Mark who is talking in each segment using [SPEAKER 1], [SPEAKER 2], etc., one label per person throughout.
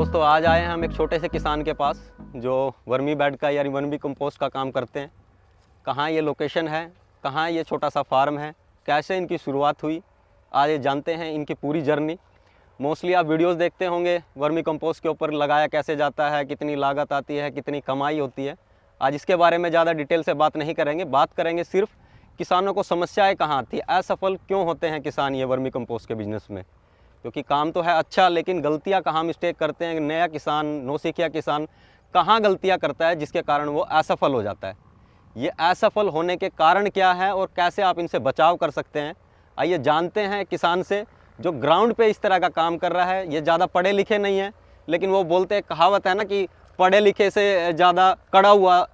[SPEAKER 1] दोस्तों आज आए हैं हम एक छोटे से किसान के पास जो वर्मी बेड का या वर्मी कंपोस्ट का काम करते हैं। कहाँ ये लोकेशन है, कहाँ ये छोटा सा फार्म है, कैसे इनकी शुरुआत हुई, आज ये जानते हैं इनकी पूरी जर्नी। मोस्टली आप वीडियोस देखते होंगे वर्मी कंपोस्ट के ऊपर लगाया कैसे जाता है, कितनी लागत आती है, कितनी कमाई होती है। आज इसके बारे में ज़्यादा डिटेल से बात नहीं करेंगे, बात करेंगे सिर्फ किसानों को समस्याएँ कहाँ आती है, असफल क्यों होते हैं किसान ये वर्मी कंपोस्ट के बिज़नेस में। क्योंकि काम तो है अच्छा, लेकिन गलतियां कहाँ मिस्टेक करते हैं, नया किसान, नौसिखिया किसान कहाँ गलतियां करता है जिसके कारण वो असफल हो जाता है। ये असफल होने के कारण क्या है और कैसे आप इनसे बचाव कर सकते हैं, आइए जानते हैं किसान से जो ग्राउंड पे इस तरह का काम कर रहा है। ये ज़्यादा पढ़े लिखे नहीं है, लेकिन वो बोलते हैं, कहावत है ना कि पढ़े लिखे से ज़्यादा कड़ा हुआ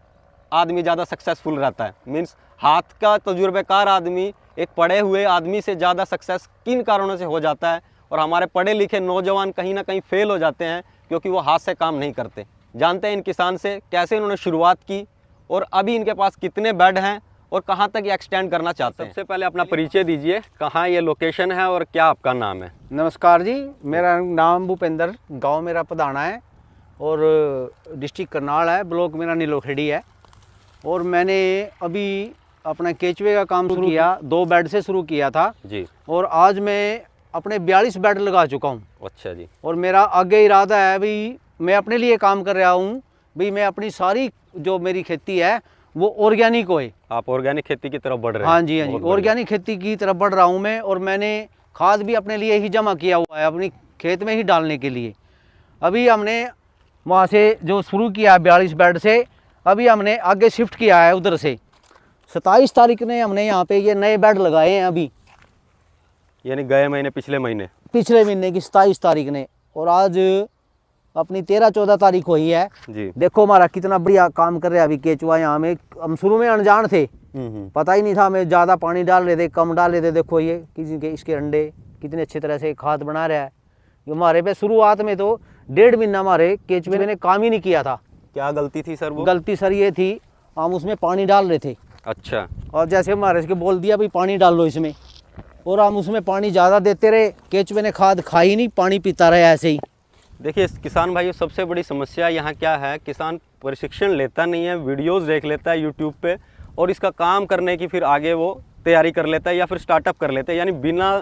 [SPEAKER 1] आदमी ज़्यादा सक्सेसफुल रहता है। मीन्स हाथ का तजुर्बेकार आदमी एक पढ़े हुए आदमी से ज़्यादा सक्सेस किन कारणों से हो जाता है, और हमारे पढ़े लिखे नौजवान कहीं ना कहीं फेल हो जाते हैं क्योंकि वो हाथ से काम नहीं करते। जानते हैं इन किसान से कैसे इन्होंने शुरुआत की और अभी इनके पास कितने बेड हैं और कहाँ तक ये एक्सटेंड करना चाहते हैं। सबसे पहले अपना परिचय दीजिए, कहाँ ये लोकेशन है और क्या आपका नाम है।
[SPEAKER 2] नमस्कार जी, मेरा नाम भूपेंद्र, गांव मेरा पधाना है और डिस्ट्रिक्ट करनाल है, ब्लॉक मेरा नीलोखेड़ी है। और मैंने अभी अपना केचुए का काम शुरू किया, 2 बेड से शुरू किया था
[SPEAKER 1] जी,
[SPEAKER 2] और आज मैं अपने 42 बेड लगा चुका हूँ।
[SPEAKER 1] अच्छा जी।
[SPEAKER 2] और मेरा आगे इरादा है भाई, मैं अपने लिए काम कर रहा हूँ भाई, मैं अपनी सारी जो मेरी खेती है वो ऑर्गेनिक होए।
[SPEAKER 1] आप ऑर्गेनिक खेती की तरफ बढ़ रहे हैं।
[SPEAKER 2] हाँ जी, हाँ जी, ऑर्गेनिक खेती की तरफ बढ़ रहा हूँ मैं। और मैंने खाद भी अपने लिए ही जमा किया हुआ है, अपनी खेत में ही डालने के लिए। अभी हमने वहाँ से जो शुरू किया 42 बेड से, अभी हमने आगे शिफ्ट किया है उधर से। 27 तारीख ने हमने यहाँ पे ये नए बेड लगाए हैं अभी,
[SPEAKER 1] यानी गए महीने, पिछले महीने
[SPEAKER 2] की 27 तारीख ने। और आज अपनी 13-14 तारीख हुई है
[SPEAKER 1] जी।
[SPEAKER 2] देखो हमारा कितना बढ़िया काम कर रहा है अभी केचुआ। यहाँ में हम शुरू में अनजान थे, पता ही नहीं था, हमें ज़्यादा पानी डाल रहे थे, कम डाल रहे थे। देखो ये किसी के इसके अंडे कितने अच्छे तरह से खाद बना रहा है। हमारे पे शुरुआत में तो 1.5 महीना हमारे केचुए ने काम ही नहीं किया था।
[SPEAKER 1] क्या गलती थी सर वो?
[SPEAKER 2] गलती सर ये थी, हम उसमें पानी डाल रहे थे।
[SPEAKER 1] अच्छा।
[SPEAKER 2] और जैसे हमारे इसके बोल दिया भाई पानी डाल लो इसमें, और हम उसमें पानी ज़्यादा देते रहे, केचुए ने खाद खाई नहीं, पानी पीता रहे ऐसे ही।
[SPEAKER 1] देखिए किसान भाइयों, सबसे बड़ी समस्या यहाँ क्या है, किसान प्रशिक्षण लेता नहीं है, वीडियोस देख लेता है यूट्यूब पे और इसका काम करने की फिर आगे वो तैयारी कर लेता है या फिर स्टार्टअप कर लेता है। यानी बिना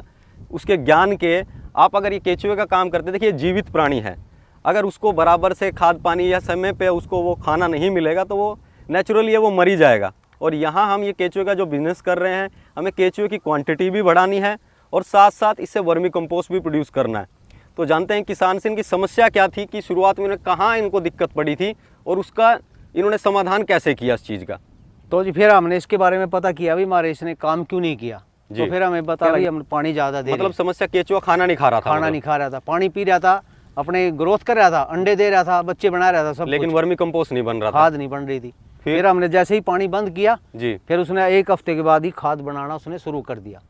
[SPEAKER 1] उसके ज्ञान के आप अगर ये केचुए का काम करते, देखिए जीवित प्राणी है, अगर उसको बराबर से खाद पानी या समय पे उसको वो खाना नहीं मिलेगा तो वो नेचुरली वो मर ही जाएगा। और यहाँ हम ये केचुए का जो बिज़नेस कर रहे हैं, हमें केचुए की क्वांटिटी भी बढ़ानी है और साथ साथ इससे वर्मी कंपोस्ट भी प्रोड्यूस करना है। तो जानते हैं किसान से इनकी समस्या क्या थी, कि शुरुआत में कहाँ इनको दिक्कत पड़ी थी और उसका इन्होंने समाधान कैसे किया इस चीज़ का।
[SPEAKER 2] तो जी फिर हमने इसके बारे में पता किया, भी हमारे इसने काम क्यों नहीं किया। तो फिर हमें पता भाई हम पानी ज़्यादा दे,
[SPEAKER 1] मतलब समस्या केचुआ खाना नहीं खा रहा था,
[SPEAKER 2] खाना नहीं खा रहा था, पानी पी रहा था, अपने ग्रोथ कर रहा था, अंडे दे रहा था, बच्चे बना रहा था सब,
[SPEAKER 1] लेकिन वर्मी कंपोस्ट नहीं बन रहा था,
[SPEAKER 2] खाद नहीं बन रही थी। फिर हमने जैसे ही पानी बंद किया
[SPEAKER 1] जी,
[SPEAKER 2] फिर उसने 1 हफ्ते के बाद ही खाद बनाना उसने शुरू कर दिया।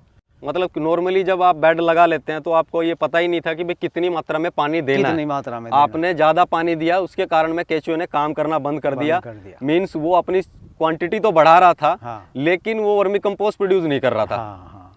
[SPEAKER 1] मतलब नॉर्मली जब आप बेड लगा लेते हैं तो आपको ये पता ही नहीं था कि भाई कितनी मात्रा में पानी देना है,
[SPEAKER 2] कितनी मात्रा में
[SPEAKER 1] आपने ज़्यादा पानी दिया, उसके कारण में केचुए ने काम करना बंद कर दिया। मीन्स वो अपनी क्वांटिटी तो बढ़ा रहा था,
[SPEAKER 2] हाँ,
[SPEAKER 1] लेकिन वो वर्मी कंपोस्ट प्रोड्यूस नहीं कर रहा था।
[SPEAKER 2] हाँ, हाँ।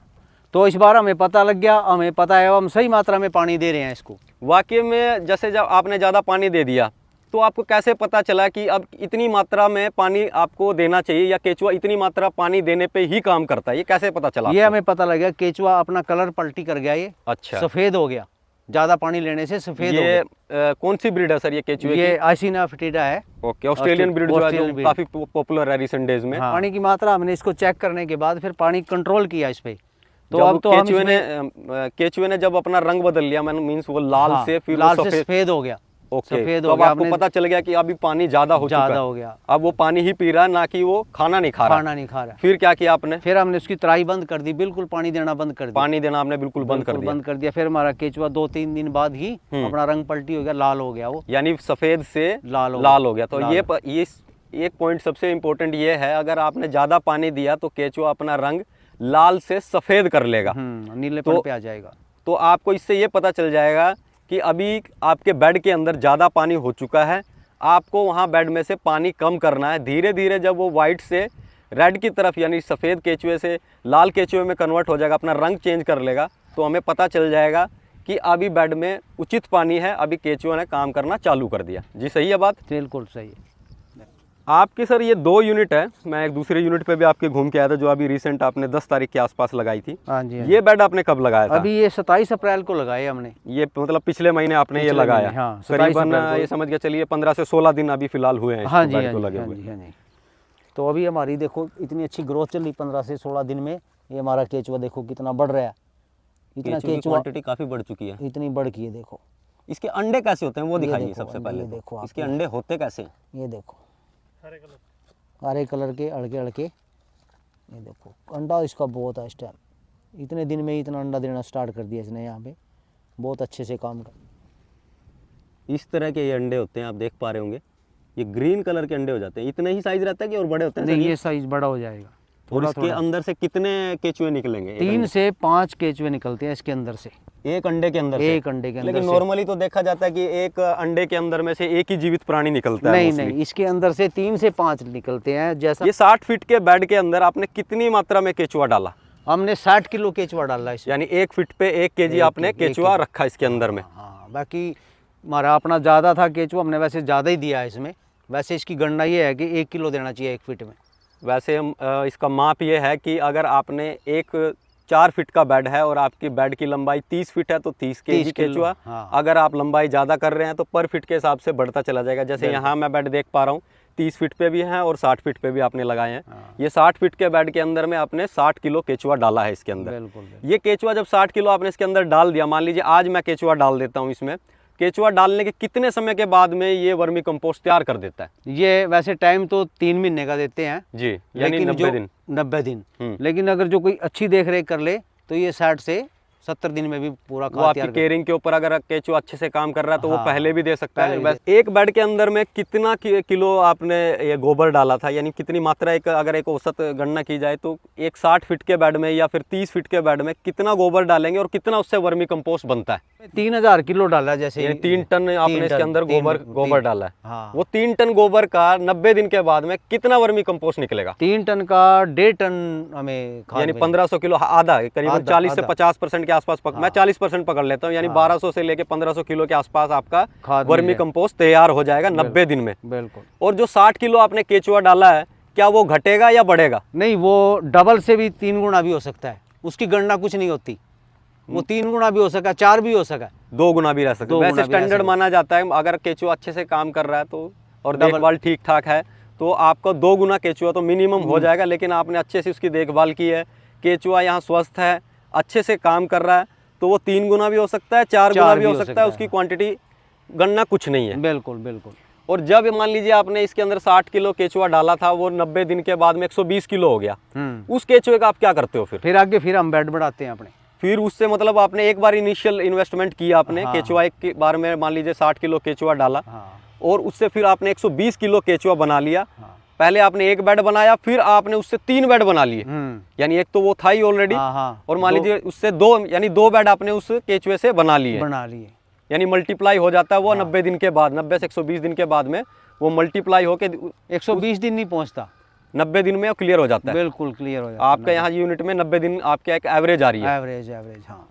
[SPEAKER 2] तो इस बार हमें पता लग गया, हमें पता है हम सही मात्रा में पानी दे रहे हैं इसको।
[SPEAKER 1] वाकई में जैसे जब आपने ज़्यादा पानी दे दिया तो आपको कैसे पता चला कि अब इतनी मात्रा में पानी आपको देना चाहिए या केचुआ इतनी मात्रा पानी देने पे ही काम करता है, ये कैसे पता चला?
[SPEAKER 2] ये हमें पता लग गया, केचुआ अपना कलर पलटी कर गया, ये
[SPEAKER 1] अच्छा
[SPEAKER 2] सफ़ेद हो गया, ज़्यादा पानी लेने से सफ़ेद हो
[SPEAKER 1] गया। कौन सी ब्रीड है सर ये केचुए?
[SPEAKER 2] ये आइसिना फेटिडा है।
[SPEAKER 1] ओके, ऑस्ट्रेलियन ब्रीड जो है, जो काफ़ी पॉपुलर है रिसेंट डेज में।
[SPEAKER 2] हाँ। पानी की मात्रा हमने इसको चेक करने के बाद फिर पानी कंट्रोल किया इस पे। तो अब तो
[SPEAKER 1] केचुए ने जब अपना रंग बदल लिया, मैंने मीन्स वो लाल से फिर
[SPEAKER 2] सफ़ेद हो गया।
[SPEAKER 1] सफेद हो गया, आपको पता चल गया कि अभी पानी ज्यादा हो गया, अब वो पानी ही पी रहा है, ना कि वो खाना नहीं खा रहा। फिर क्या किया आपने?
[SPEAKER 2] फिर हमने उसकी त्राई बंद कर दी, बिल्कुल पानी देना बंद कर दिया।
[SPEAKER 1] पानी देना आपने बिल्कुल बंद कर दिया।
[SPEAKER 2] फिर हमारा केचुआ 2-3 दिन बाद ही अपना रंग पलटी हो गया, लाल हो गया, वो
[SPEAKER 1] यानी सफेद से लाल हो गया। तो ये एक पॉइंट सबसे इम्पोर्टेंट ये है, अगर आपने ज्यादा पानी दिया तो केचुआ अपना रंग लाल से सफेद कर लेगा,
[SPEAKER 2] नीलेपन पे आ जाएगा।
[SPEAKER 1] तो आपको इससे ये पता चल जाएगा कि अभी आपके बेड के अंदर ज़्यादा पानी हो चुका है, आपको वहाँ बेड में से पानी कम करना है। धीरे धीरे जब वो वाइट से रेड की तरफ यानी सफ़ेद केचुए से लाल केचुए में कन्वर्ट हो जाएगा, अपना रंग चेंज कर लेगा, तो हमें पता चल जाएगा कि अभी बेड में उचित पानी है, अभी केचुआ ने काम करना चालू कर दिया। जी सही है बात?
[SPEAKER 2] बिल्कुल सही है।
[SPEAKER 1] आपकी सर ये 2 यूनिट है, मैं एक दूसरे यूनिट पे भी आपके घूम के आया था जो अभी रिसेंट आपने 10 तारीख के आसपास लगाई थी।
[SPEAKER 2] हाँ जी, हाँ
[SPEAKER 1] ये बेड आपने कब लगाया था?
[SPEAKER 2] अभी ये 27 अप्रैल को लगाए हमने।
[SPEAKER 1] ये मतलब पिछले महीने आपने ये लगाया?
[SPEAKER 2] हाँ, 27
[SPEAKER 1] करीबन
[SPEAKER 2] अप्रैल को।
[SPEAKER 1] ये समझ के चलिए 15 से 16 दिन अभी फिलहाल हुए हैं
[SPEAKER 2] हाँ
[SPEAKER 1] इस
[SPEAKER 2] जी,
[SPEAKER 1] बेड
[SPEAKER 2] हाँ
[SPEAKER 1] को
[SPEAKER 2] जी,
[SPEAKER 1] लगे
[SPEAKER 2] हाँ
[SPEAKER 1] हुए।
[SPEAKER 2] जी, हाँ जी। तो अभी हमारी देखो इतनी अच्छी ग्रोथ चल रही 15 से 16 दिन में। ये हमारा केचुआ देखो कितना बढ़ रहा है, इतना
[SPEAKER 1] केचुआ की
[SPEAKER 2] केचुआ
[SPEAKER 1] क्वांटिटी काफी बढ़ चुकी है।
[SPEAKER 2] इतनी बढ़ की है। देखो
[SPEAKER 1] इसके अंडे कैसे होते हैं वो दिखाइए
[SPEAKER 2] देखो
[SPEAKER 1] सबसे
[SPEAKER 2] अंडे,
[SPEAKER 1] पहले
[SPEAKER 2] ये
[SPEAKER 1] तो।
[SPEAKER 2] देखो आप
[SPEAKER 1] इसके
[SPEAKER 2] ये।
[SPEAKER 1] अंडे होते कैसे हैं?
[SPEAKER 2] ये देखो हरे कलर के अड़के अड़के। ये देखो अंडा इसका बहुत है इस टाइम, इतने दिन में ही इतना अंडा देना स्टार्ट कर दिया इसने। यहाँ पे बहुत अच्छे से काम कर।
[SPEAKER 1] इस तरह के ये अंडे होते हैं, आप देख पा रहे होंगे। ये ग्रीन कलर के अंडे हो जाते हैं। इतने ही साइज रहता है कि और बड़े होते हैं?
[SPEAKER 2] नहीं,
[SPEAKER 1] सर
[SPEAKER 2] ये साइज बड़ा हो जाएगा।
[SPEAKER 1] और इसके अंदर से कितने केचुए निकलेंगे?
[SPEAKER 2] 3 से 5 केचुए निकलते हैं इसके अंदर से,
[SPEAKER 1] एक अंडे के अंदर से?
[SPEAKER 2] एक अंडे के अंदर
[SPEAKER 1] लेकिन
[SPEAKER 2] से।
[SPEAKER 1] नॉर्मली तो देखा जाता है कि एक अंडे के अंदर में से एक ही जीवित प्राणी निकलता है
[SPEAKER 2] नहीं
[SPEAKER 1] mostly।
[SPEAKER 2] नहीं, इसके अंदर से 3 से 5 निकलते हैं। जैसा
[SPEAKER 1] ये 60 फीट के बेड के अंदर आपने कितनी मात्रा में केचुआ डाला?
[SPEAKER 2] हमने 60 किलो केचुआ डाला इसमें।
[SPEAKER 1] यानी 1 फीट पे 1 केजी आपने केचुआ रखा इसके अंदर में?
[SPEAKER 2] हाँ, बाकी हमारा अपना ज़्यादा था केचुआ, हमने वैसे ज़्यादा ही दिया है इसमें। वैसे इसकी गणना ये है कि 1 किलो देना चाहिए 1 फीट में।
[SPEAKER 1] वैसे इसका माप ये है कि अगर आपने एक 4 फीट का बेड है और आपकी बेड की लंबाई 30 फीट है तो 30 केजी केचुआ।
[SPEAKER 2] हाँ।
[SPEAKER 1] अगर आप लंबाई ज़्यादा कर रहे हैं तो पर फीट के हिसाब से बढ़ता चला जाएगा। जैसे यहाँ मैं बेड देख पा रहा हूँ 30 फीट पे भी हैं और 60 फीट पे भी आपने लगाए हैं।
[SPEAKER 2] हाँ।
[SPEAKER 1] ये 60 फीट के बेड के अंदर में आपने 60 किलो केचुआ डाला है इसके अंदर।
[SPEAKER 2] बिल्कुल बिल्कुल।
[SPEAKER 1] ये केचुआ जब 60 किलो आपने इसके अंदर डाल दिया, मान लीजिए आज मैं केचुआ डाल देता हूँ इसमें, केचुआ डालने के कितने समय के बाद में ये वर्मी कंपोस्ट तैयार कर देता है?
[SPEAKER 2] ये वैसे टाइम तो 3 महीने का देते हैं
[SPEAKER 1] जी, यानी 90 दिन।
[SPEAKER 2] 90 दिन।
[SPEAKER 1] हम्म।
[SPEAKER 2] लेकिन अगर जो कोई अच्छी देख रेख कर ले तो ये 60 से 70 दिन में भी पूरा
[SPEAKER 1] वो
[SPEAKER 2] खाद
[SPEAKER 1] आपकी
[SPEAKER 2] तैयार कर।
[SPEAKER 1] केयरिंग के ऊपर अगर केचुआ अच्छे से काम कर रहा है तो वो
[SPEAKER 2] हाँ,
[SPEAKER 1] पहले भी दे सकता है।
[SPEAKER 2] पहले भी
[SPEAKER 1] वैसे एक बेड के अंदर में कितना किलो आपने ये गोबर डाला था, यानी कितनी मात्रा, एक अगर एक औसत गणना की जाए तो एक 60 फीट के बेड में या फिर 30 फीट के बेड में कितना गोबर डालेंगे और कितना उससे वर्मी कंपोस्ट बनता है?
[SPEAKER 2] 3000 किलो डाला जैसे।
[SPEAKER 1] यानी 3 टन आपने इसके अंदर गोबर डाला है।
[SPEAKER 2] हाँ।
[SPEAKER 1] वो 3 टन गोबर का 90 दिन के बाद में कितना वर्मी कंपोस्ट निकलेगा?
[SPEAKER 2] 3 टन का 1.5 टन हमें खाद
[SPEAKER 1] यानी
[SPEAKER 2] मिलेगा।
[SPEAKER 1] 1500 किलो, आधा, करीबन
[SPEAKER 2] आधा,
[SPEAKER 1] 40 से
[SPEAKER 2] आधा।
[SPEAKER 1] 50% के आसपास मैं 40% पकड़ लेता हूँ, यानी 1200 से लेके 1500 किलो के आसपास आपका
[SPEAKER 2] खाद
[SPEAKER 1] वर्मी
[SPEAKER 2] मिलेगा।
[SPEAKER 1] कंपोस्ट तैयार हो जाएगा 90 दिन में।
[SPEAKER 2] बिल्कुल।
[SPEAKER 1] और जो 60 किलो आपने केचुआ डाला है, क्या वो घटेगा या बढ़ेगा?
[SPEAKER 2] नहीं, वो डबल से भी 3 गुना भी हो सकता है, उसकी गणना कुछ नहीं होती। वो 3 गुना भी हो सका, 4 भी हो सका,
[SPEAKER 1] 2 गुना भी रह सकता है।
[SPEAKER 2] 2 गुना
[SPEAKER 1] वैसे
[SPEAKER 2] भी रह
[SPEAKER 1] स्टैंडर्ड
[SPEAKER 2] सकता
[SPEAKER 1] माना जाता है अगर केचुआ अच्छे से काम कर रहा है तो, और
[SPEAKER 2] डबल।
[SPEAKER 1] देखभाल ठीक ठाक है तो आपका 2 गुना केचुआ तो मिनिमम हो जाएगा। लेकिन आपने अच्छे से उसकी देखभाल की है, केचुआ यहाँ स्वस्थ है, अच्छे से काम कर रहा है, तो वो 3 गुना भी हो सकता है, 4 गुना भी हो सकता है। उसकी क्वांटिटी गणना कुछ नहीं है।
[SPEAKER 2] बिल्कुल बिल्कुल।
[SPEAKER 1] और जब मान लीजिए आपने इसके अंदर 60 किलो केचुआ डाला था, वो 90 दिन के बाद में 120 किलो हो गया, उस केचुए का आप क्या करते हो
[SPEAKER 2] फिर आगे फिर हम बेड बढ़ाते हैं अपने।
[SPEAKER 1] फिर उससे मतलब आपने एक बार इनिशियल इन्वेस्टमेंट किया आपने,
[SPEAKER 2] हाँ।
[SPEAKER 1] केचुआ एक बार में मान लीजिए 60 किलो केचुआ डाला,
[SPEAKER 2] हाँ।
[SPEAKER 1] और उससे फिर आपने 120 किलो केचुआ बना लिया।
[SPEAKER 2] हाँ।
[SPEAKER 1] पहले आपने एक बेड बनाया, फिर आपने उससे 3 बेड बना लिए, यानी एक तो वो था ही ऑलरेडी,
[SPEAKER 2] हाँ, हाँ।
[SPEAKER 1] और मान लीजिए उससे 2, यानी 2 बेड आपने उस केचुए से बना लिए, यानी मल्टीप्लाई हो जाता है वो। 90 दिन के बाद, 90 से 120 दिन के बाद में वो मल्टीप्लाई होके
[SPEAKER 2] 120 दिन नहीं पहुंचता,
[SPEAKER 1] 90 दिन में क्लियर हो जाता है।
[SPEAKER 2] बिल्कुल क्लियर हो जाता है।
[SPEAKER 1] आपका यहाँ यूनिट में 90 दिन आपका एक एवरेज आ रही है।
[SPEAKER 2] एवरेज हाँ।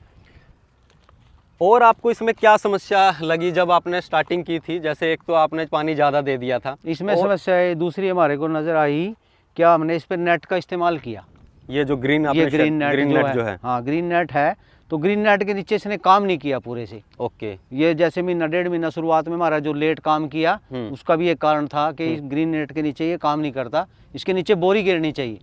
[SPEAKER 1] और आपको इसमें क्या समस्या लगी जब आपने स्टार्टिंग की थी? जैसे एक तो आपने पानी ज़्यादा दे दिया था,
[SPEAKER 2] इसमें समस्या दूसरी हमारे को नज़र आई, क्या हमने इस पर नेट का इस्तेमाल किया।
[SPEAKER 1] ये जो ग्रीन
[SPEAKER 2] ग्रीन नेट
[SPEAKER 1] जो है,
[SPEAKER 2] हाँ ग्रीन नेट है, तो ग्रीन नेट के नीचे इसने काम नहीं किया पूरे से।
[SPEAKER 1] ओके।
[SPEAKER 2] ये जैसे महीना 1.5 महीना शुरुआत में हमारा जो लेट काम किया, उसका भी एक कारण था कि इस ग्रीन नेट के नीचे ये काम नहीं करता, इसके नीचे बोरी गिरनी चाहिए,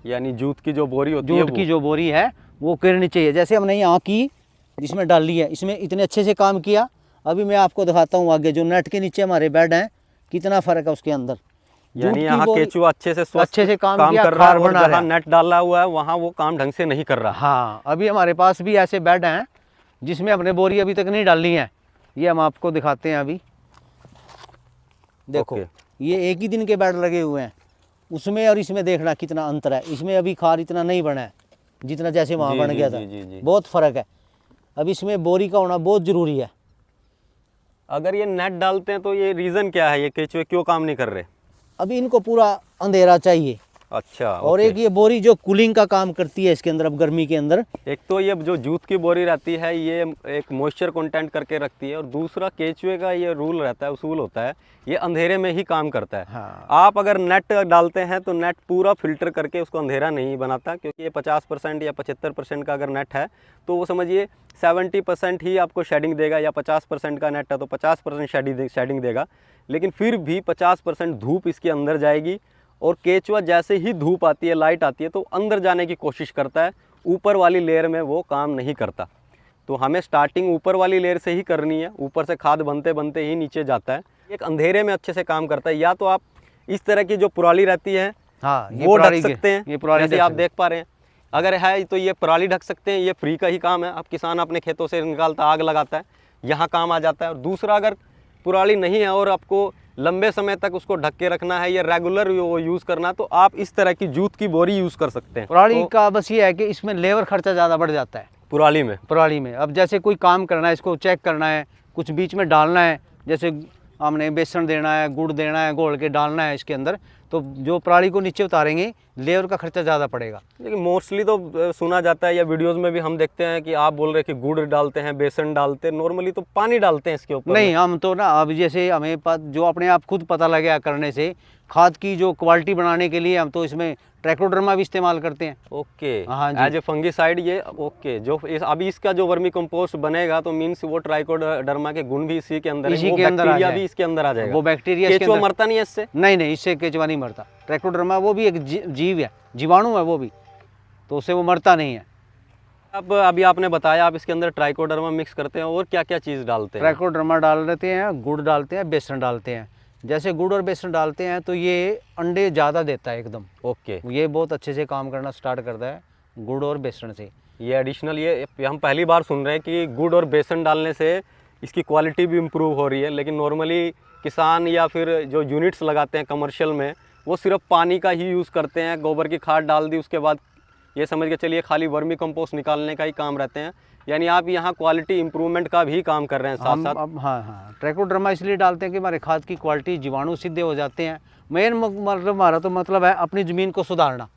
[SPEAKER 1] यानी जूट की जो बोरी होती है,
[SPEAKER 2] जूट की जो बोरी है वो गिरनी चाहिए। जैसे हमने यहाँ की, इसमें डाल ली है, इसमें इतने अच्छे से काम किया। अभी मैं आपको दिखाता हूँ आगे जो नेट के नीचे हमारे बेड हैं, कितना फर्क है उसके अंदर।
[SPEAKER 1] यानी यहाँ केचुआ अच्छे से काम
[SPEAKER 2] किया,
[SPEAKER 1] कर रहा है, और जहाँ नेट डाला हुआ है वहाँ वो काम ढंग से नहीं कर रहा।
[SPEAKER 2] हाँ, अभी हमारे पास भी ऐसे बेड हैं जिसमें हमने बोरी अभी तक नहीं डाली है, ये हम आपको दिखाते हैं। अभी देखो, ये एक ही दिन के बेड लगे हुए हैं, उसमें और इसमें देखना कितना अंतर है। इसमें अभी खार इतना नहीं बना है जितना जैसे वहाँ बन गया था, बहुत फर्क है। अब इसमें बोरी का होना बहुत ज़रूरी है।
[SPEAKER 1] अगर ये नेट डालते हैं तो ये रीज़न क्या है, ये केचुए क्यों काम नहीं कर रहे?
[SPEAKER 2] अभी इनको पूरा अंधेरा चाहिए,
[SPEAKER 1] अच्छा,
[SPEAKER 2] और
[SPEAKER 1] ओके।
[SPEAKER 2] एक ये बोरी जो कूलिंग का काम करती है इसके अंदर, अब गर्मी के अंदर।
[SPEAKER 1] एक तो ये जो जूट की बोरी रहती है ये एक मॉइस्चर कंटेंट करके रखती है, और दूसरा केचुए का ये रूल रहता है, उसूल होता है, ये अंधेरे में ही काम करता है।
[SPEAKER 2] हाँ।
[SPEAKER 1] आप अगर नेट डालते हैं तो नेट पूरा फिल्टर करके उसको अंधेरा नहीं बनाता, क्योंकि ये 50% या 75% का अगर नेट है तो वो समझिए 70% ही आपको शेडिंग देगा, या 50% का नेट है तो 50% शेडिंग देगा, लेकिन फिर भी 50% धूप इसके अंदर जाएगी। और केचुआ जैसे ही धूप आती है, लाइट आती है, तो अंदर जाने की कोशिश करता है, ऊपर वाली लेयर में वो काम नहीं करता। तो हमें स्टार्टिंग ऊपर वाली लेयर से ही करनी है, ऊपर से खाद बनते बनते ही नीचे जाता है। एक अंधेरे में अच्छे से काम करता है। या तो आप इस तरह की जो पुराली रहती है
[SPEAKER 2] हाँ,
[SPEAKER 1] वो ढक सकते हैं,
[SPEAKER 2] ये पुराली
[SPEAKER 1] जैसे
[SPEAKER 2] ढक
[SPEAKER 1] आप
[SPEAKER 2] सकते
[SPEAKER 1] देख पा रहे हैं। अगर है तो ये पराली ढक सकते हैं, ये फ्री का ही काम है। अब किसान अपने खेतों से निकालता, आग लगाता है, यहाँ काम आ जाता है। और दूसरा, अगर पुराली नहीं है और आपको लंबे समय तक उसको ढक के रखना है या रेगुलर यूज़ करना, तो आप इस तरह की जूट की बोरी यूज़ कर सकते हैं।
[SPEAKER 2] पुराली
[SPEAKER 1] तो
[SPEAKER 2] का बस ये है कि इसमें लेबर खर्चा ज़्यादा बढ़ जाता है पुराली में। अब जैसे कोई काम करना है, इसको चेक करना है, कुछ बीच में डालना है, जैसे हमने बेसन देना है, गुड़ देना है, घोल के डालना है इसके अंदर, तो जो पराली को नीचे उतारेंगे लेबर का खर्चा ज़्यादा पड़ेगा।
[SPEAKER 1] लेकिन मोस्टली तो सुना जाता है, या वीडियोस में भी हम देखते हैं कि आप बोल रहे हैं कि गुड़ डालते हैं, बेसन डालते हैं, नॉर्मली तो पानी डालते हैं इसके ऊपर।
[SPEAKER 2] नहीं, हम तो ना अब जैसे हमें जो अपने आप खुद पता लग गया करने से, खाद की जो क्वालिटी बनाने के लिए हम तो इसमें ट्राइकोडर्मा भी इस्तेमाल करते हैं।
[SPEAKER 1] ओके,
[SPEAKER 2] हाँ जी।
[SPEAKER 1] एज ए फंगिसाइड ये। ओके, जो अभी इसका जो वर्मी कंपोस्ट बनेगा तो मीन्स वो ट्राइकोडर्मा के गुण भी इसी के अंदर है,
[SPEAKER 2] इसी
[SPEAKER 1] वो
[SPEAKER 2] के अंदर आ
[SPEAKER 1] बैक्टीरिया
[SPEAKER 2] जाए।
[SPEAKER 1] भी इसके अंदर आ जाएगा।
[SPEAKER 2] वो बैक्टीरिया इसके
[SPEAKER 1] केचुआ
[SPEAKER 2] अंदर
[SPEAKER 1] मरता नहीं है इससे?
[SPEAKER 2] नहीं, इससे केचुआ नहीं मरता। ट्राइकोडर्मा वो भी एक जीव है, जीवाणु है वो भी, तो उससे वो मरता नहीं है।
[SPEAKER 1] अब अभी आपने बताया आप इसके अंदर ट्राइकोडर्मा मिक्स करते हैं, और क्या क्या चीज़ डालते हैं?
[SPEAKER 2] ट्राइकोडर्मा डाल देते हैं, गुड़ डालते हैं, बेसन डालते हैं। जैसे गुड़ और बेसन डालते हैं तो ये अंडे ज़्यादा देता है एकदम।
[SPEAKER 1] ओके,
[SPEAKER 2] ये बहुत अच्छे से काम करना स्टार्ट करता है गुड़ और बेसन से।
[SPEAKER 1] ये एडिशनल, ये हम पहली बार सुन रहे हैं कि गुड़ और बेसन डालने से इसकी क्वालिटी भी इम्प्रूव हो रही है। लेकिन नॉर्मली किसान या फिर जो यूनिट्स लगाते हैं कमर्शियल में, वो सिर्फ पानी का ही यूज़ करते हैं, गोबर की खाद डाल दी, उसके बाद ये समझ के चलिए खाली वर्मी कंपोस्ट निकालने का ही काम रहते हैं। यानी आप यहाँ क्वालिटी इंप्रूवमेंट का भी काम कर रहे हैं साथ साथ।
[SPEAKER 2] हाँ, ट्राइकोडर्मा इसलिए डालते हैं कि हमारे खाद की क्वालिटी, जीवाणु सीधे हो जाते हैं। मेन मतलब हमारा तो मतलब है अपनी ज़मीन को सुधारना,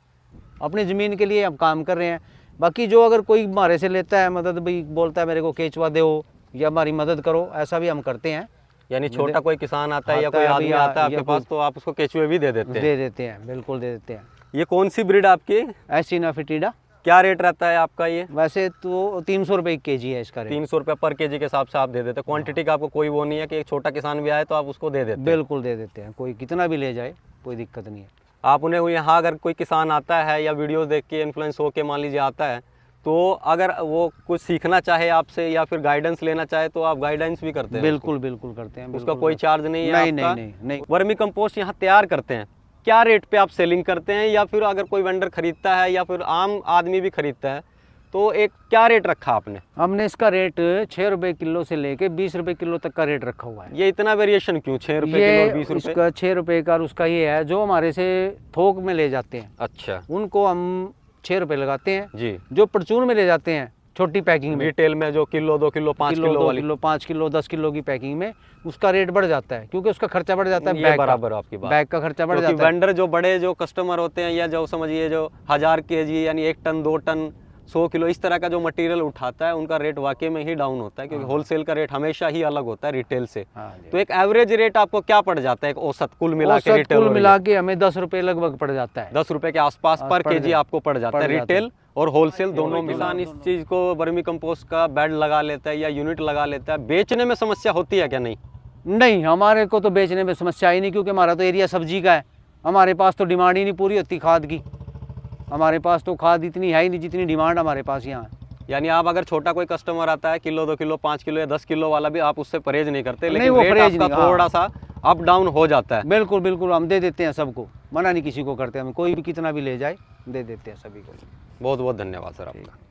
[SPEAKER 2] अपनी ज़मीन के लिए हम काम कर रहे हैं। बाकी जो अगर कोई हमारे से लेता है मदद, भाई बोलता है मेरे को केचुआ दो या हमारी मदद करो, ऐसा भी हम करते हैं।
[SPEAKER 1] यानी छोटा कोई किसान आता है या कोई आदमी आता है आपके पास, तो आप उसको केचुए भी दे देते हैं?
[SPEAKER 2] दे देते हैं, बिल्कुल दे देते हैं।
[SPEAKER 1] ये कौन सी ब्रीड आपकी?
[SPEAKER 2] एसिना फिटिडा।
[SPEAKER 1] क्या रेट रहता है आपका ये?
[SPEAKER 2] वैसे तो 300 रुपये kg है इसका रेट।
[SPEAKER 1] 300 रुपये पर केजी के हिसाब से आप दे देते हैं। क्वांटिटी का आपको कोई वो नहीं है कि एक छोटा किसान भी आए तो आप उसको दे देते हैं?
[SPEAKER 2] बिल्कुल दे देते हैं, कोई कितना भी ले जाए कोई दिक्कत नहीं है।
[SPEAKER 1] आप उन्हें यहाँ अगर कोई किसान आता है या वीडियो देख के इन्फ्लुएंस होके मान लीजिए आता है, तो अगर वो कुछ सीखना चाहे आपसे या फिर गाइडेंस लेना चाहे तो आप गाइडेंस भी करते हैं?
[SPEAKER 2] बिल्कुल बिल्कुल करते हैं।
[SPEAKER 1] उसका कोई चार्ज नहीं है आपका?
[SPEAKER 2] नहीं।
[SPEAKER 1] वर्मी कंपोस्ट यहाँ तैयार करते हैं, क्या रेट पे आप सेलिंग करते हैं? या फिर अगर कोई वेंडर खरीदता है या फिर आम आदमी भी खरीदता है तो एक क्या रेट रखा आपने?
[SPEAKER 2] हमने इसका रेट 6 रुपये किलो से लेके 20 रुपये किलो तक का रेट रखा हुआ है।
[SPEAKER 1] ये इतना वेरिएशन क्यों, 6 रुपये किलो और 20 रुपये?
[SPEAKER 2] इसका 6 रुपये का, उसका ये है जो हमारे से थोक में ले जाते हैं,
[SPEAKER 1] अच्छा,
[SPEAKER 2] उनको हम 6 रुपये लगाते हैं
[SPEAKER 1] जी।
[SPEAKER 2] जो परचून में ले जाते हैं छोटी पैकिंग में,
[SPEAKER 1] रिटेल में जो किलो 2 किलो 5 किलो वाली,
[SPEAKER 2] 5 किलो 10 किलो की पैकिंग में, उसका रेट बढ़ जाता है क्योंकि उसका खर्चा बढ़ जाता है।
[SPEAKER 1] ये
[SPEAKER 2] बैग
[SPEAKER 1] बराबर आपकी बात,
[SPEAKER 2] बैग का खर्चा बढ़ जाता है।
[SPEAKER 1] वेंडर जो बड़े जो कस्टमर होते हैं या जो समझिए जो 1000 kg यानी 1 टन 2 टन 100 किलो इस तरह का जो मटेरियल उठाता है, उनका रेट वाकई में ही डाउन होता है, क्योंकि होलसेल का रेट हमेशा ही अलग होता है रिटेल से। तो एक एवरेज रेट आपको क्या पड़ जाता है औसत कुल मिला के? रिटेल
[SPEAKER 2] कुल मिला के हमें 10 रुपये लगभग पड़ जाता है।
[SPEAKER 1] 10 रुपये के आसपास पर केजी आपको पड़ जाता है, रिटेल और होलसेल दोनों। किसान इस चीज़ को वर्मी कंपोस्ट का बेड लगा लेता है या यूनिट लगा लेता है, बेचने में समस्या होती है क्या? नहीं,
[SPEAKER 2] हमारे को तो बेचने में समस्या ही नहीं, क्योंकि हमारा तो एरिया सब्जी का है। हमारे पास तो डिमांड ही नहीं पूरी होती खाद की, हमारे पास तो खाद इतनी है ही नहीं जितनी डिमांड हमारे पास यहाँ है।
[SPEAKER 1] यानी आप अगर छोटा कोई कस्टमर आता है किलो 2 किलो 5 किलो या 10 किलो वाला भी, आप उससे परहेज नहीं करते? लेकिन
[SPEAKER 2] वो
[SPEAKER 1] रेट
[SPEAKER 2] परहेज
[SPEAKER 1] आपका
[SPEAKER 2] नहीं,
[SPEAKER 1] थोड़ा सा अप डाउन हो जाता है?
[SPEAKER 2] बिल्कुल बिल्कुल, हम दे देते हैं सबको, मना नहीं किसी को करते, हम कोई भी कितना भी ले जाए दे देते हैं सभी को।
[SPEAKER 1] बहुत बहुत धन्यवाद सर आपका।